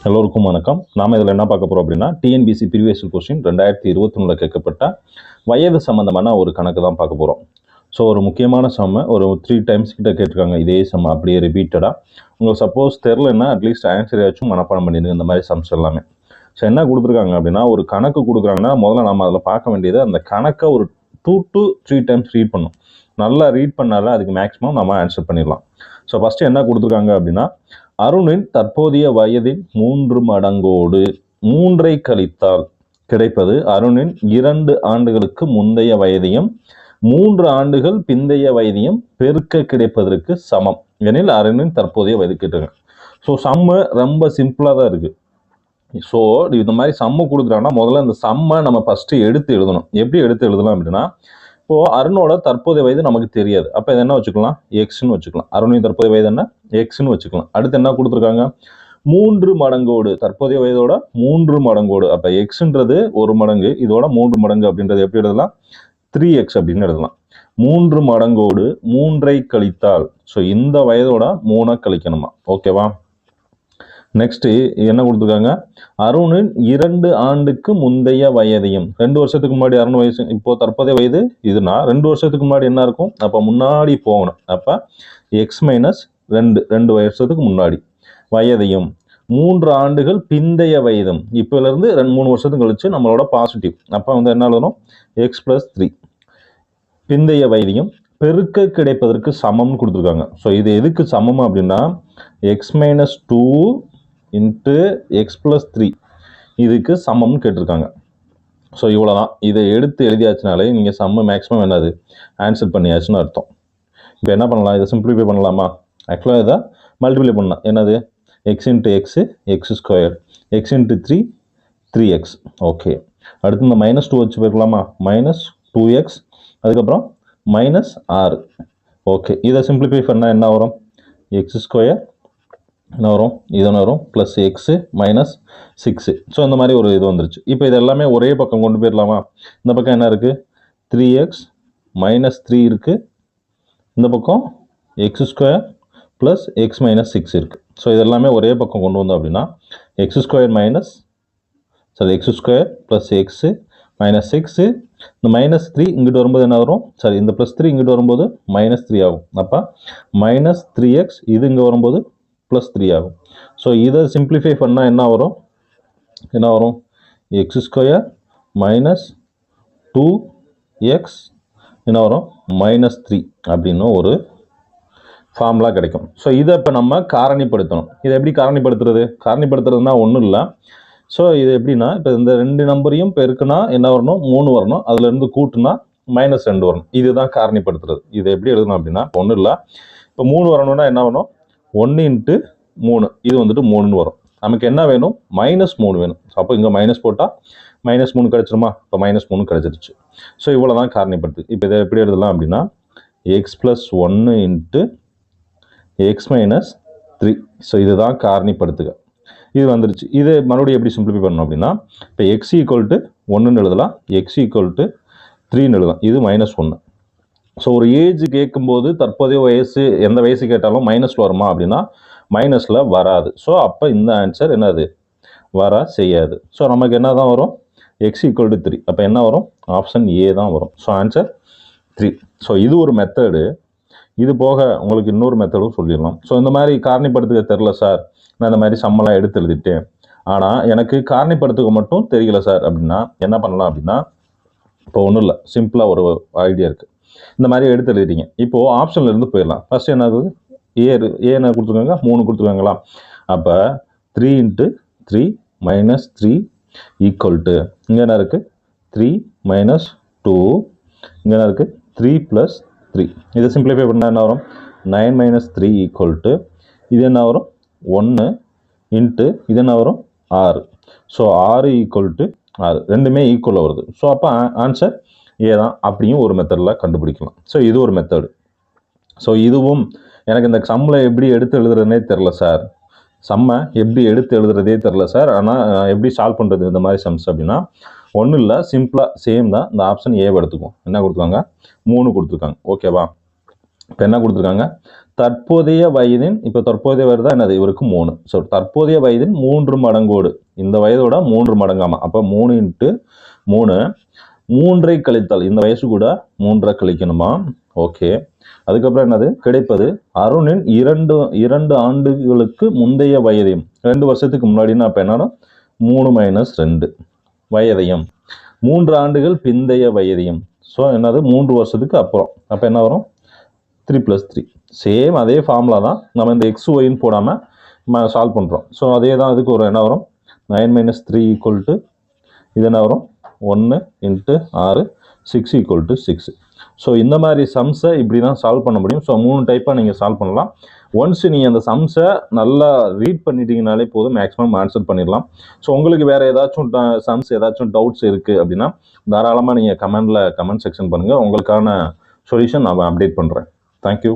எல்லோருக்கும் வணக்கம். நாம் இதில் என்ன பார்க்க போகிறோம் அப்படின்னா, டிஎன்பிசி ப்ரீவியஸ் கொஸ்டின் 2021 கேட்கப்பட்ட வயது சம்மந்தமான ஒரு கணக்கு தான் பார்க்க போகிறோம். ஸோ ஒரு முக்கியமான சம்ம ஒரு 3 டைம்ஸ் கிட்ட கேட்டிருக்காங்க. இதே சம்ம அப்படியே ரிப்பீட்டடாக. உங்களுக்கு சப்போஸ் தெரிலன்னா அட்லீஸ்ட் ஆன்சர் ஏதாச்சும் மனப்பாடம் பண்ணிடுங்க இந்த மாதிரி சம்ஸ் எல்லாமே. ஸோ என்ன கொடுத்துருக்காங்க அப்படின்னா, ஒரு கணக்கு கொடுக்குறாங்கன்னா முதல்ல நம்ம அதில் பார்க்க வேண்டியது அந்த கணக்கை ஒரு 2 to 3 டைம்ஸ் ரீட் பண்ணணும். நல்லா ரீட் பண்ணாலே அதுக்கு மேக்ஸிமம் நம்ம ஆன்சர் பண்ணிடலாம். ஸோ ஃபஸ்ட்டு என்ன கொடுத்துருக்காங்க அப்படின்னா, அருணின் தற்போதைய வயதின் 3 மடங்கோடு 3ஐ கழித்தால் கிடைப்பது அருணின் 2 ஆண்டுகளுக்கு முந்தைய வயதையும் 3 ஆண்டுகள் பிந்தைய வயதையும் பெருக்க கிடைப்பதற்கு சமம் எனில் அருணின் தற்போதைய வயது கேட்டுங்க. ஸோ சம்மு ரொம்ப சிம்பிளாக தான் இருக்குது. ஸோ இந்த மாதிரி சம்மு கொடுக்குறாங்கன்னா முதல்ல இந்த சம்மை நம்ம ஃபஸ்ட்டு எடுத்து எழுதணும். எப்படி எடுத்து எழுதலாம் அப்படின்னா, இப்போது அருணோட தற்போதைய வயது நமக்கு தெரியாது. அப்போ இது என்ன வச்சுக்கலாம், எக்ஸ்ன்னு வச்சுக்கலாம். அருணின் தற்போதைய வயது என்ன, எக்ஸ்ன்னு வச்சுக்கலாம். அடுத்து என்ன கொடுத்துருக்காங்க, 3 மடங்கோடு, தற்போதைய வயதோட 3 மடங்கோடு. அப்போ எக்ஸ்ன்றது 1 மடங்கு, இதோட 3 மடங்கு அப்படின்றது எப்படி எழுதலாம், 3x அப்படின்னு எழுதலாம். 3 மடங்கோடு 3ஐ கழித்தால், ஸோ இந்த வயதோட 3ஐ கழிக்கணுமா, ஓகேவா. நெக்ஸ்ட் என்ன கொடுத்துருக்காங்க, அருணின் 2 ஆண்டுக்கு முந்தைய வயதையும், 2 வருஷத்துக்கு முன்னாடி அருண் வயசு, இப்போ தற்போதைய வயது இதுனா 2 வருஷத்துக்கு முன்னாடி என்ன இருக்கும், அப்போ முன்னாடி போகணும். அப்போ எக்ஸ் மைனஸ் 2 வருஷத்துக்கு முன்னாடி வயதையும் 3 ஆண்டுகள் பிந்தைய வயதும், இப்போலேருந்து 2-3 வருஷத்துக்கு கழிச்சு நம்மளோட பாசிட்டிவ், அப்போ வந்து என்ன எழுதணும், எக்ஸ் ப்ளஸ் 3 பிந்தைய வயதையும் பெருக்க கிடைப்பதற்கு சமம்னு கொடுத்துருக்காங்க. ஸோ இது எதுக்கு சமம் அப்படின்னா, X minus 2 into X plus 3 இதுக்கு சமம்னு கேட்டிருக்காங்க. ஸோ இவ்வளோதான். இதை எடுத்து எழுதியாச்சுனாலே நீங்கள் சம்ம மேக்ஸிமம் என்னது ஆன்சர் பண்ணியாச்சுன்னு அர்த்தம். இப்போ என்ன பண்ணலாம், இதை சிம்பிளிஃபை பண்ணலாமா, ஆக்சுவலாக இதை மல்டிப்ளை பண்ணலாம். என்னது, X into x X square, X into 3 3x. Okay, அடுத்து இந்த -2 வச்சு போயிருக்கலாமா, -2x, அதுக்கப்புறம் -6. ஓகே, இதை சிம்பிளிஃபை பண்ணால் என்ன வரும், எக்ஸ் ஸ்கொயர் என்ன வரும், இது என்ன வரும், ப்ளஸ் எக்ஸு -6. ஸோ இந்த மாதிரி ஒரு இது வந்துருச்சு. இப்போ இது எல்லாமே ஒரே பக்கம் கொண்டு போயிடலாமா, இந்த பக்கம் என்ன இருக்குது, 3x -3 இருக்குது, இந்த பக்கம் எக்ஸ் ஸ்கொயர் ப்ளஸ் எக்ஸ் -6 இருக்குது. ஸோ இது எல்லாமே ஒரே பக்கம் கொண்டு வந்தோம் அப்படின்னா எக்ஸ் ஸ்கொயர் ப்ளஸ் எக்ஸு -6, இந்த -3 இங்கிட்டு வரும்போது என்ன வரும், இந்த +3 இங்கிட்டு வரும்போது -3 ஆகும். அப்போ -3x, இது இங்கே வரும்போது +3 ஆகும். ஸோ இதை சிம்பிளிஃபை பண்ணால் என்ன வரும், எக்ஸ் ஸ்கொயர் -2x என்ன வரும், -3 அப்படின்னு ஒரு ஃபார்முலா கிடைக்கும். ஸோ இதை இப்போ நம்ம காரணிப்படுத்தணும். இதை எப்படி காரணிப்படுத்துறதுனா ஒன்றும் இல்லை. ஸோ இது எப்படின்னா, இப்போ இந்த 2 நம்பரையும் பெருக்குனா என்ன வரணும், 3 வரணும், அதுலேருந்து கூட்டுனா -2 வரணும். இதுதான் காரணிப்படுத்துறது. இது எப்படி எழுதணும் அப்படின்னா, ஒன்றும் இல்லை, இப்போ 3 வரணும்னா என்ன வரணும், 1 × 3, இது வந்துட்டு 3ன்னு வரும். நமக்கு என்ன வேணும், -3 வேணும். அப்போ இங்கே மைனஸ் போட்டால் -3 கிடச்சிருமா, இப்போ -3 கிடச்சிருச்சு. ஸோ இவ்வளோ தான் காரணிப்படுத்து. இப்போ இதை எப்படி எழுதலாம் அப்படின்னா, எக்ஸ் ப்ளஸ் 1 × எக்ஸ் -3. ஸோ இதுதான் காரணிப்படுத்துக. இது வந்துருச்சு. இது மறுபடியும் எப்படி சிம்பிளிஃபை பண்ணணும் அப்படின்னா, இப்போ எக்ஸ் ஈக்குவல் டு 1ன்னு எழுதலாம், எக்ஸ் ஈக்குவல் டு 3ன்னு எழுதலாம், இது -1. ஸோ ஒரு ஏஜ் கேட்கும்போது தற்போதைய வயசு எந்த வயசு கேட்டாலும் மைனஸில் வருமா அப்படின்னா மைனஸில் வராது. ஸோ அப்போ இந்த ஆன்சர் என்னது, செய்யாது. ஸோ நமக்கு என்ன தான் வரும், எக்ஸ் ஈக்குவல் டு 3. அப்போ என்ன வரும், ஆப்ஷன் ஏ தான் வரும். So answer 3. ஸோ இது ஒரு மெத்தடு. இது போக உங்களுக்கு இன்னொரு மெத்தடும் சொல்லிடலாம். ஸோ இந்த மாதிரி காரணிப்படுத்துக்க தெரில சார், நான் இந்த மாதிரி சம்மெல்லாம் எடுத்து எழுதிட்டேன், ஆனால் எனக்கு காரணிப்படுத்துக்க மட்டும் தெரியல சார் அப்படின்னா என்ன பண்ணலாம் அப்படின்னா, இப்போ ஒன்றும் இல்லை, சிம்பிளாக ஒரு ஐடியா இருக்குது. இந்த மாதிரி எடுத்து எழுதிட்டீங்க. இப்போது ஆப்ஷன்லேருந்து போயிடலாம். ஃபஸ்ட்டு என்ன ஆகுது, என்ன கொடுத்துருக்காங்க, 3 கொடுத்துருக்காங்களா. அப்போ 3 × 3 -3 ஈக்குவல் டு, இங்கே என்ன இருக்குது, 3 -2, இங்கே என்ன இருக்குது, 3 + 3. இதை சிம்பிளிஃபை பண்ணால் என்ன வரும், 9 - 3 ஈக்குவல் டு, இது என்ன வரும், 1 இன்ட்டு இது என்ன வரும், 6. ஸோ 6 ஈக்குவல் டு 6, ரெண்டுமே ஈக்குவலாக வருது. ஸோ அப்போ ஆன்சர் ஏ தான். அப்படியும் ஒரு மெத்தடில் கண்டுபிடிக்கலாம். ஸோ இது ஒரு மெத்தடு. ஸோ இதுவும் எனக்கு இந்த சம்மில் எப்படி எடுத்து எழுதுறதுனே தெரில சார், ஆனால் எப்படி சால்வ் பண்ணுறது இந்த மாதிரி சம்ஸ் அப்படின்னா ஒன்றும் இல்லை, சிம்பிளாக சேம் தான். இந்த ஆப்ஷன் ஏவை எடுத்துக்கும். என்ன கொடுத்துருக்காங்க, 3 கொடுத்துருக்காங்க, ஓகேவா. இப்போ என்ன கொடுத்துருக்காங்க, தற்போதைய வயதின், இப்போ தற்போதைய வயது தான் என்னது, இவருக்கு 3. ஸோ தற்போதைய வயதின் 3 மடங்கோடு, இந்த வயதோட 3 மடங்காமா, அப்போ 3 × 3, 3ஐ கழித்தால் இந்த வயசு கூட 3ஐ கழிக்கணுமா. ஓகே, அதுக்கப்புறம் என்னது கிடைப்பது, அருணின் 2 ஆண்டுகளுக்கு முந்தைய வயதையும், 2 வருஷத்துக்கு முன்னாடினா அப்போ என்னன்னா 3 - 2 வயதையும், 3 ஆண்டுகள் பிந்தைய வயதையும். ஸோ என்னது 3 வருஷத்துக்கு அப்புறம், அப்போ என்ன வரும் 3 + 3. சேம் அதே ஃபார்முலா தான், நம்ம இந்த எக்ஸ் ஒய்ன்னு போடாமல் சால்வ் பண்ணுறோம். ஸோ அதே தான் இதுக்கு ஒரு என்ன வரும் 9 - 3 = இது என்ன வரும் 1 × 6 6 = 6. ஸோ இந்த மாதிரி சம்ஸை இப்படி தான் சால்வ் பண்ண முடியும். ஸோ 3 டைப்பாக நீங்கள் சால்வ் பண்ணலாம். ஒன்ஸ் நீங்கள் அந்த சம்ஸை நல்லா ரீட் பண்ணிட்டீங்கனாலே போதும், மேக்ஸிமம் ஆன்சர் பண்ணிடலாம். ஸோ உங்களுக்கு வேறு ஏதாச்சும் சம்ஸ் ஏதாச்சும் டவுட்ஸ் இருக்குது அப்படின்னா தாராளமாக நீங்கள் கமெண்ட் செக்ஷன் பண்ணுங்கள். உங்களுக்கான சொல்யூஷன் நான் அப்டேட் பண்ணுறேன். தேங்க்யூ.